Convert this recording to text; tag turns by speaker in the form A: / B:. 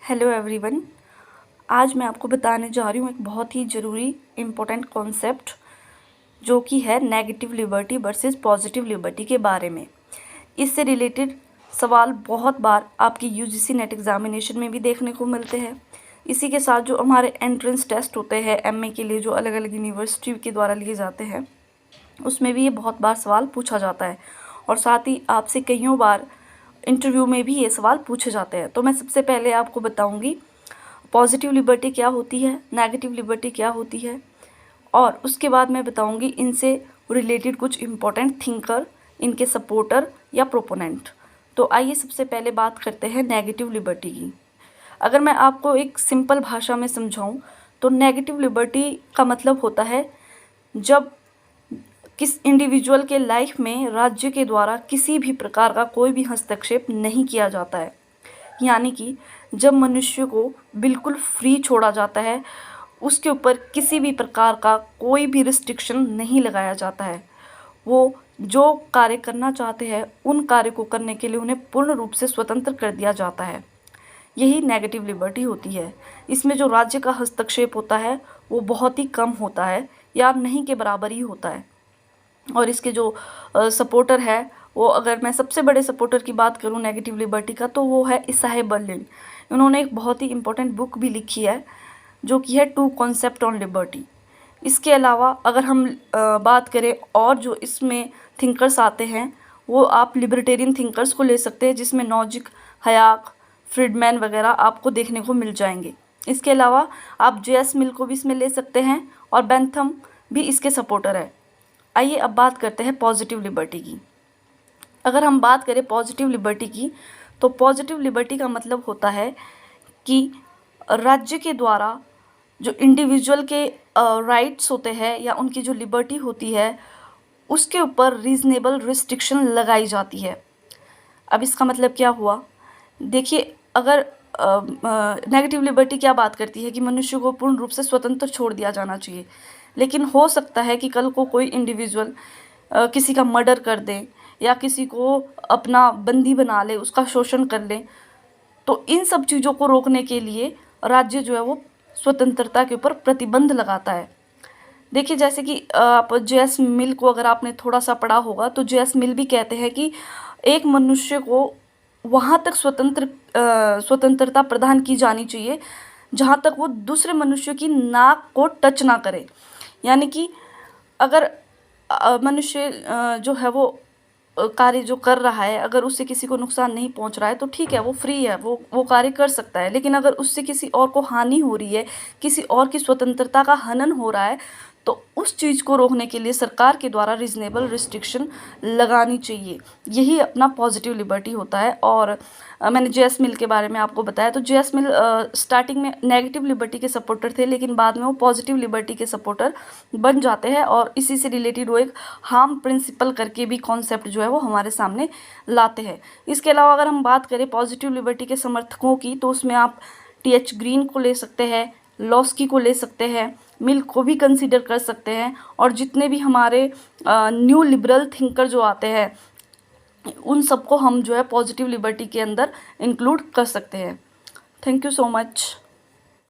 A: Hello everyone. आज मैं आपको बताने जा रही हूँ एक बहुत ही ज़रूरी इम्पोर्टेंट कॉन्सेप्ट जो कि है negative liberty versus positive liberty के बारे में। इससे रिलेटेड सवाल बहुत बार आपकी यूजीसी नेट एग्जामिनेशन में भी देखने को मिलते हैं। इसी के साथ जो हमारे एंट्रेंस टेस्ट होते हैं एमए के लिए, जो अलग अलग यूनिवर्सिटी के द्वारा लिए जाते हैं, उसमें भी ये बहुत बार सवाल पूछा जाता है और साथ ही आपसे कईयों बार इंटरव्यू में भी ये सवाल पूछे जाते हैं। तो मैं सबसे पहले आपको बताऊंगी पॉजिटिव लिबर्टी क्या होती है, नेगेटिव लिबर्टी क्या होती है, और उसके बाद मैं बताऊंगी इनसे रिलेटेड कुछ इम्पोर्टेंट थिंकर, इनके सपोर्टर या प्रोपोनेंट। तो आइए सबसे पहले बात करते हैं नेगेटिव लिबर्टी की। अगर मैं आपको एक सिंपल भाषा में समझाऊं तो नेगेटिव लिबर्टी का मतलब होता है जब किस इंडिविजुअल के लाइफ में राज्य के द्वारा किसी भी प्रकार का कोई भी हस्तक्षेप नहीं किया जाता है। यानी कि जब मनुष्य को बिल्कुल फ्री छोड़ा जाता है, उसके ऊपर किसी भी प्रकार का कोई भी रिस्ट्रिक्शन नहीं लगाया जाता है। वो जो कार्य करना चाहते हैं उन कार्य को करने के लिए उन्हें पूर्ण रूप से स्वतंत्र कर दिया जाता है। यही नेगेटिव लिबर्टी होती है। इसमें जो राज्य का हस्तक्षेप होता है वो बहुत ही कम होता है या नहीं के बराबर ही होता है। और इसके जो सपोर्टर है वो, अगर मैं सबसे बड़े सपोर्टर की बात करूं नेगेटिव लिबर्टी का, तो वो है इसाहे बर्लिन। उन्होंने एक बहुत ही इम्पोर्टेंट बुक भी लिखी है जो कि है टू कॉन्सेप्ट ऑन लिबर्टी। इसके अलावा अगर हम बात करें और जो इसमें थिंकर्स आते हैं, वो आप लिबर्टेरियन थिंकर्स को ले सकते हैं, जिसमें नॉजिक, हयाक, फ्रीडमैन वगैरह आपको देखने को मिल जाएंगे। इसके अलावा आप जे.एस. मिल को भी इसमें ले सकते हैं और बेंथम भी इसके सपोर्टर है। आइए अब बात करते हैं पॉजिटिव लिबर्टी की। अगर हम बात करें पॉजिटिव लिबर्टी की, तो पॉजिटिव लिबर्टी का मतलब होता है कि राज्य के द्वारा जो इंडिविजुअल के राइट्स होते हैं या उनकी जो लिबर्टी होती है उसके ऊपर रीज़नेबल रिस्ट्रिक्शन लगाई जाती है। अब इसका मतलब क्या हुआ, देखिए, अगर नेगेटिव लिबर्टी क्या बात करती है कि मनुष्य को पूर्ण रूप से स्वतंत्र छोड़ दिया जाना चाहिए, लेकिन हो सकता है कि कल को कोई इंडिविजुअल किसी का मर्डर कर दे या किसी को अपना बंदी बना ले, उसका शोषण कर ले। तो इन सब चीज़ों को रोकने के लिए राज्य जो है वो स्वतंत्रता के ऊपर प्रतिबंध लगाता है। देखिए, जैसे कि आप जे.एस. मिल को अगर आपने थोड़ा सा पढ़ा होगा तो जे.एस. मिल भी कहते हैं कि एक मनुष्य को वहाँ तक स्वतंत्रता प्रदान की जानी चाहिए जहाँ तक वो दूसरे मनुष्य की नाक को टच ना करे। यानी कि अगर मनुष्य जो है वो कार्य जो कर रहा है, अगर उससे किसी को नुकसान नहीं पहुंच रहा है तो ठीक है, वो फ्री है, वो कार्य कर सकता है। लेकिन अगर उससे किसी और को हानि हो रही है, किसी और की स्वतंत्रता का हनन हो रहा है, तो उस चीज़ को रोकने के लिए सरकार के द्वारा रीज़नेबल रिस्ट्रिक्शन लगानी चाहिए। यही अपना पॉजिटिव लिबर्टी होता है। और मैंने जे.एस. मिल के बारे में आपको बताया, तो जे.एस. मिल स्टार्टिंग में नेगेटिव लिबर्टी के सपोर्टर थे, लेकिन बाद में वो पॉजिटिव लिबर्टी के सपोर्टर बन जाते हैं और इसी से रिलेटेड वो एक हार्म प्रिंसिपल करके भी कॉन्सेप्ट जो है वो हमारे सामने लाते हैं। इसके अलावा अगर हम बात करें पॉजिटिव लिबर्टी के समर्थकों की, तो उसमें आप टी.एच. ग्रीन को ले सकते हैं, लॉस्की को ले सकते हैं, मिल को भी कंसीडर कर सकते हैं, और जितने भी हमारे न्यू लिबरल थिंकर जो आते हैं उन सबको हम जो है पॉजिटिव लिबर्टी के अंदर इंक्लूड कर सकते हैं। Thank you so much.